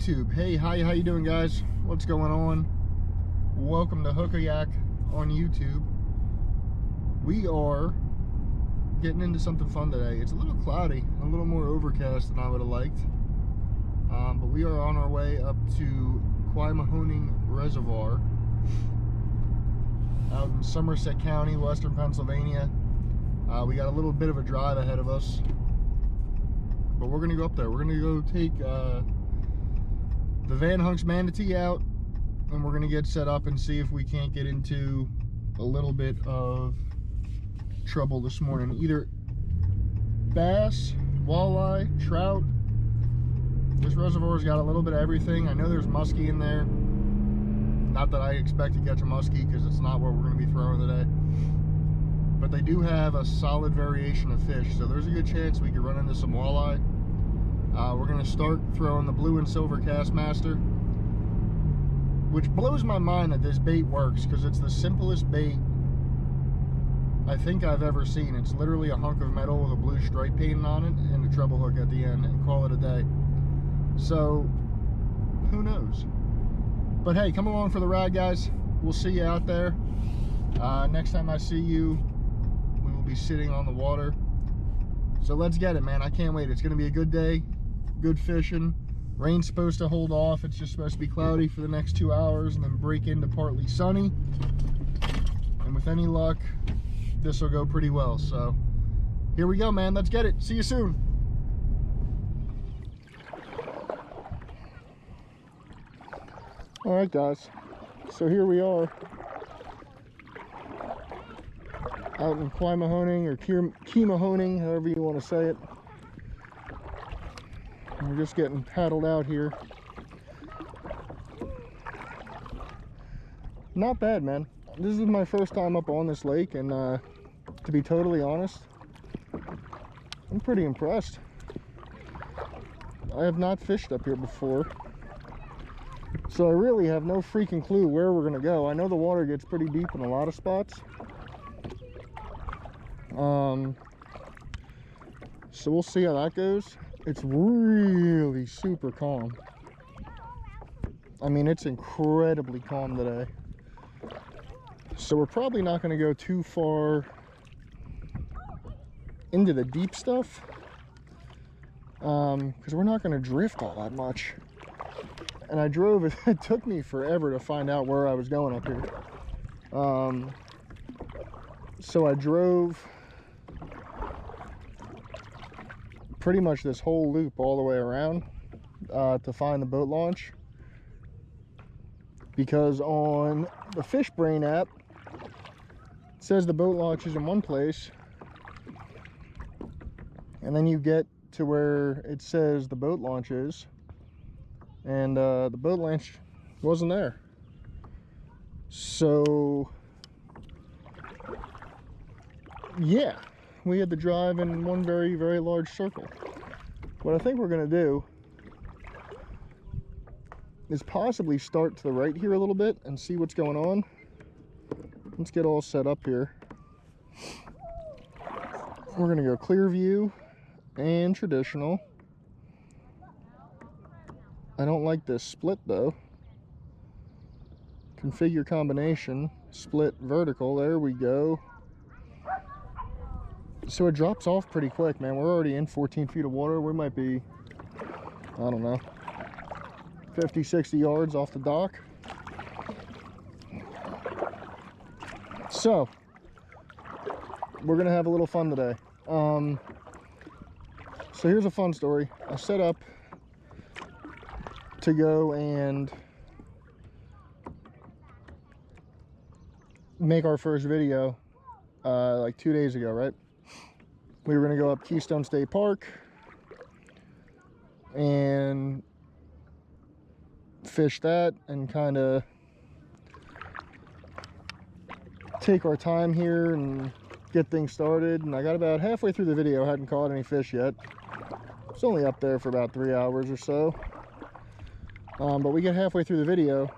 YouTube. Hey, how you doing, guys? What's going on? Welcome to Kayak on YouTube. We are getting into something fun today. It's a little cloudy, a little more overcast than I would have liked, but we are on our way up to Quemahoning Reservoir out in Somerset County, Western Pennsylvania. We got a little bit of a drive ahead of us, but we're gonna go up there. We're gonna go take the Van Hunks Manatee out, and we're gonna get set up and see if we can't get into a little bit of trouble this morning. Either bass, walleye, trout. This reservoir's got a little bit of everything. I know there's muskie in there. Not that I expect to catch a muskie, because it's not what we're gonna be throwing today. But they do have a solid variation of fish, so there's a good chance we could run into some walleye. We're gonna start throwing the blue and silver Castmaster, which blows my mind that this bait works, because it's the simplest bait I think I've ever seen. It's literally a hunk of metal with a blue stripe painted on it and a treble hook at the end, and call it a day. So who knows? But hey, come along for the ride, guys. We'll see you out there. Next time I see you, we will be sitting on the water. So let's get it, man. I can't wait. It's gonna be a good day, good fishing. Rain's supposed to hold off. It's just supposed to be cloudy for the next 2 hours and then break into partly sunny. And with any luck, this will go pretty well. So here we go, man. Let's get it. See you soon. All right, guys. So here we are out in Quemahoning, or Quemahoning, however you want to say it. And we're just getting paddled out here. Not bad, man. This is my first time up on this lake, and to be totally honest, I'm pretty impressed. I have not fished up here before, so I really have no freaking clue where we're gonna go. I know the water gets pretty deep in a lot of spots. So we'll see how that goes. It's really super calm. I mean, it's incredibly calm today. So we're probably not going to go too far into the deep stuff, because we're not going to drift all that much. And I drove, it took me forever to find out where I was going up here. So I drove pretty much this whole loop all the way around to find the boat launch, because on the Fish Brain app it says the boat launch is in one place, and then you get to where it says the boat launch is, and the boat launch wasn't there. So yeah, we had to drive in one very, very large circle. What I think we're gonna do is possibly start to the right here a little bit and see what's going on. Let's get all set up here. We're gonna go clear view and traditional. I don't like this split though. Configure combination, split vertical, there we go. So it drops off pretty quick, man. We're already in 14 feet of water. We might be, I don't know, 50, 60 yards off the dock. So we're gonna have a little fun today. So here's a fun story. I set up to go and make our first video like 2 days ago, right? We were gonna go up Keystone State Park and fish that and kind of take our time here and get things started. And I got about halfway through the video, hadn't caught any fish yet. It's only up there for about 3 hours or so. But we get halfway through the video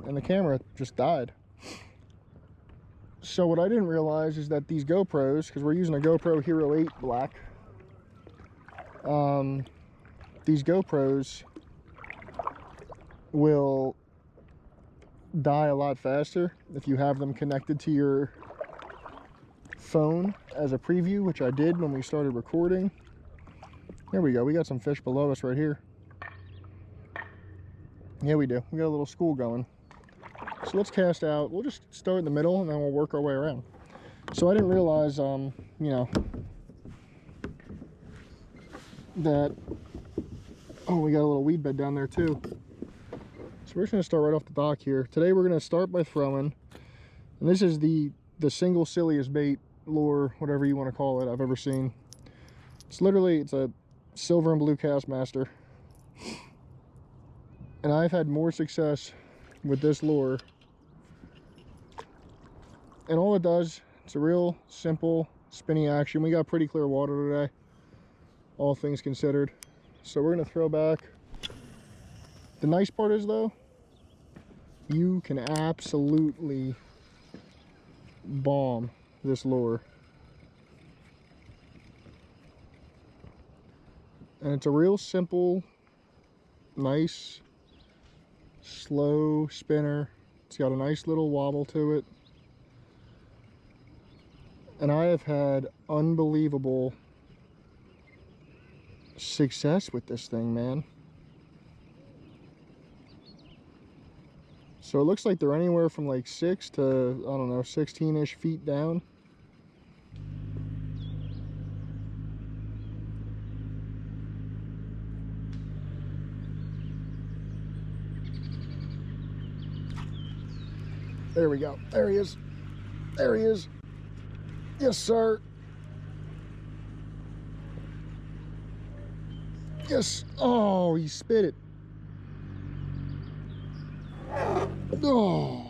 and the camera just died. So what I didn't realize is that these GoPros, because we're using a GoPro Hero 8 Black, these GoPros will die a lot faster if you have them connected to your phone as a preview, which I did when we started recording. There we go. We got some fish below us right here. Yeah, we do. We got a little school going. So let's cast out. We'll just start in the middle and then we'll work our way around. So I didn't realize, you know, that, oh, we got a little weed bed down there too. So we're just going to start right off the dock here. Today we're going to start by throwing, and this is the single silliest bait, lure, whatever you want to call it, I've ever seen. It's literally, it's a silver and blue Castmaster. And I've had more success with this lure. And all it does, it's a real simple spinny action. We got pretty clear water today, all things considered. So we're going to throw back. The nice part is though, you can absolutely bomb this lure. And it's a real simple, nice, slow spinner. It's got a nice little wobble to it. And I have had unbelievable success with this thing, man. So it looks like they're anywhere from like 6 to, I don't know, 16-ish feet down. There we go. There he is. There he is. Yes, sir. Yes. Oh, he spit it. Oh.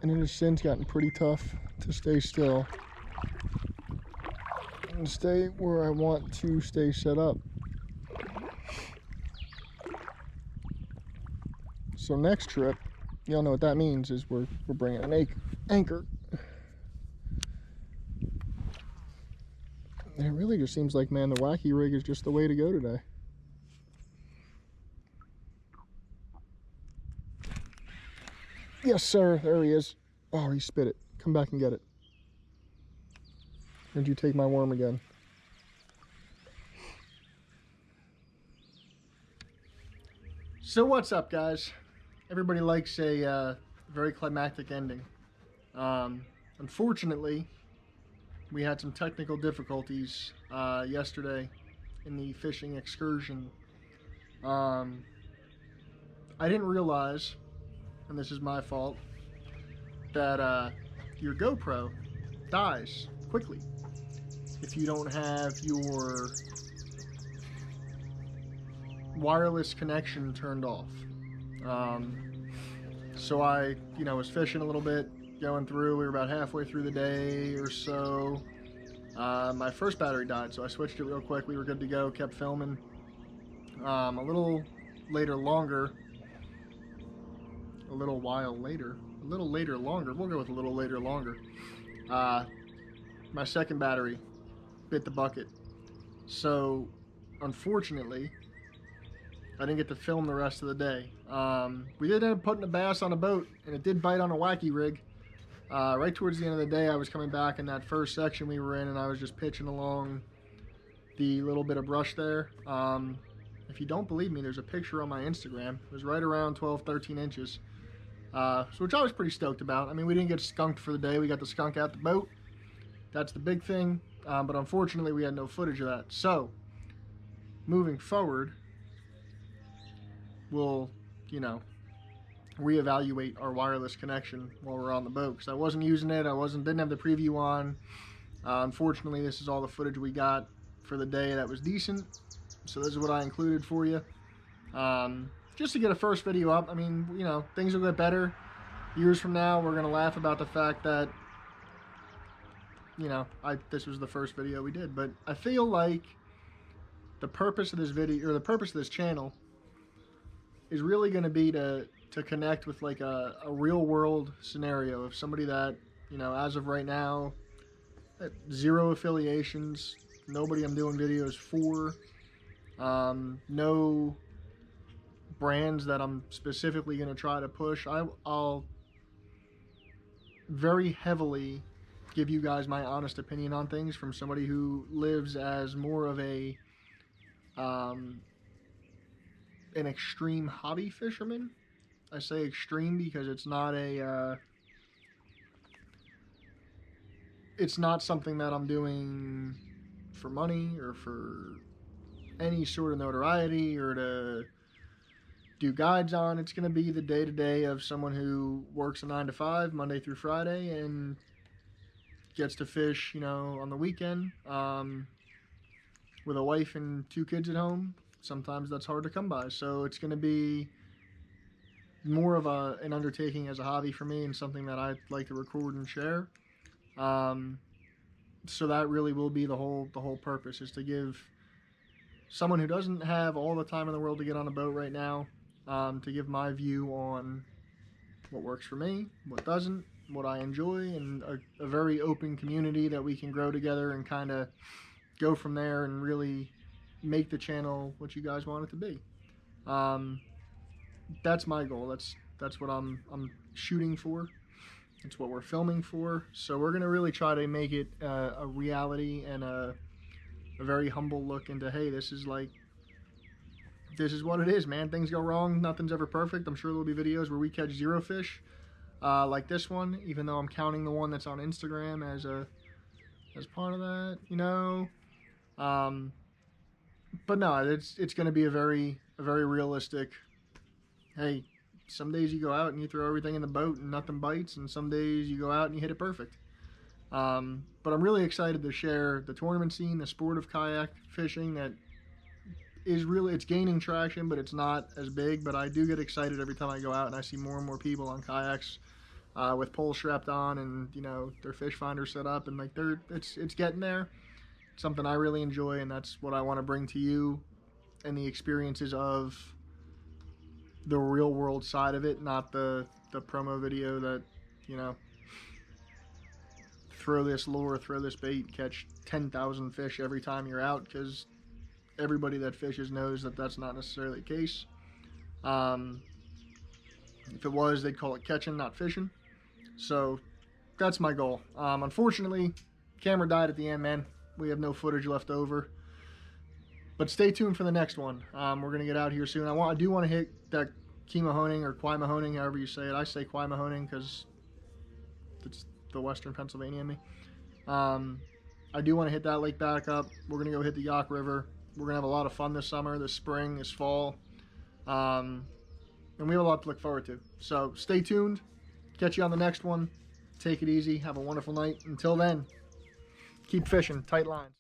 And it has since gotten pretty tough to stay still and stay where I want to stay set up. So next trip, y'all know what that means, is we're bringing an anchor. And it really just seems like, man, the wacky rig is just the way to go today. Yes, sir. There he is. Oh, he spit it. Come back and get it. Or did you take my worm again? So what's up, guys? Everybody likes a very climactic ending. Unfortunately, we had some technical difficulties yesterday in the fishing excursion. I didn't realize, and this is my fault, that your GoPro dies quickly if you don't have your wireless connection turned off. So I, was fishing a little bit, going through. We were about halfway through the day or so. My first battery died, so I switched it real quick. We were good to go, kept filming. A little later longer, a little while later, a little later longer, we'll go with a little later longer. My second battery bit the bucket. So, unfortunately, I didn't get to film the rest of the day. We did end up putting a bass on a boat, and it did bite on a wacky rig. Right towards the end of the day, I was coming back in that first section we were in, and I was just pitching along the little bit of brush there. If you don't believe me, there's a picture on my Instagram. It was right around 12, 13 inches, which I was pretty stoked about. I mean, we didn't get skunked for the day. We got the skunk out the boat. That's the big thing, but unfortunately, we had no footage of that. So, moving forward, we'll, you know, reevaluate our wireless connection while we're on the boat, because I wasn't using it. Didn't have the preview on. Unfortunately, this is all the footage we got for the day that was decent, so this is what I included for you. Just to get a first video up. I mean, you know, things will get better. Years from now, we're gonna laugh about the fact that, you know, this was the first video we did. But I feel like the purpose of this video, or the purpose of this channel, is really going to be to connect with like a real world scenario of somebody that, you know, as of right now, zero affiliations, nobody I'm doing videos for, no brands that I'm specifically going to try to push. I'll very heavily give you guys my honest opinion on things from somebody who lives as more of a an extreme hobby fisherman. I say extreme because it's not it's not something that I'm doing for money or for any sort of notoriety or to do guides on. It's going to be the day-to-day of someone who works a 9 to 5 Monday through Friday and gets to fish, you know, on the weekend, with a wife and 2 kids at home. Sometimes that's hard to come by, so it's going to be more of an undertaking as a hobby for me, and something that I like to record and share. So that really will be the whole purpose, is to give someone who doesn't have all the time in the world to get on a boat right now, to give my view on what works for me, what doesn't, what I enjoy, and a very open community that we can grow together and kind of go from there and really make the channel what you guys want it to be. That's my goal. That's what I'm shooting for. It's what we're filming for. So we're gonna really try to make it a reality and a very humble look into, hey, this is what it is, man. Things go wrong. Nothing's ever perfect. I'm sure there'll be videos where we catch 0 fish, like this one, even though I'm counting the one that's on Instagram as part of that, you know. But no, it's going to be a very realistic. Hey, some days you go out and you throw everything in the boat and nothing bites, and some days you go out and you hit it perfect. But I'm really excited to share the tournament scene, the sport of kayak fishing that is really, it's gaining traction, but it's not as big. But I do get excited every time I go out and I see more and more people on kayaks with poles strapped on, and, you know, their fish finder set up, and like it's getting there. Something I really enjoy, and that's what I want to bring to you, and the experiences of the real world side of it, not the promo video that, you know, throw this lure, throw this bait, catch 10,000 fish every time you're out, because everybody that fishes knows that that's not necessarily the case. If it was, they'd call it catching, not fishing. So that's my goal. Unfortunately, camera died at the end, man. We have no footage left over, but stay tuned for the next one. We're gonna get out here soon. I do want to hit that Quemahoning or Quemahoning, however you say it. I say Quemahoning because it's the Western Pennsylvania in me. I do want to hit that lake back up. We're gonna go hit the Yaak River. We're gonna have a lot of fun this summer, this spring, this fall, and we have a lot to look forward to. So stay tuned. Catch you on the next one. Take it easy. Have a wonderful night. Until then, keep fishing. Tight lines.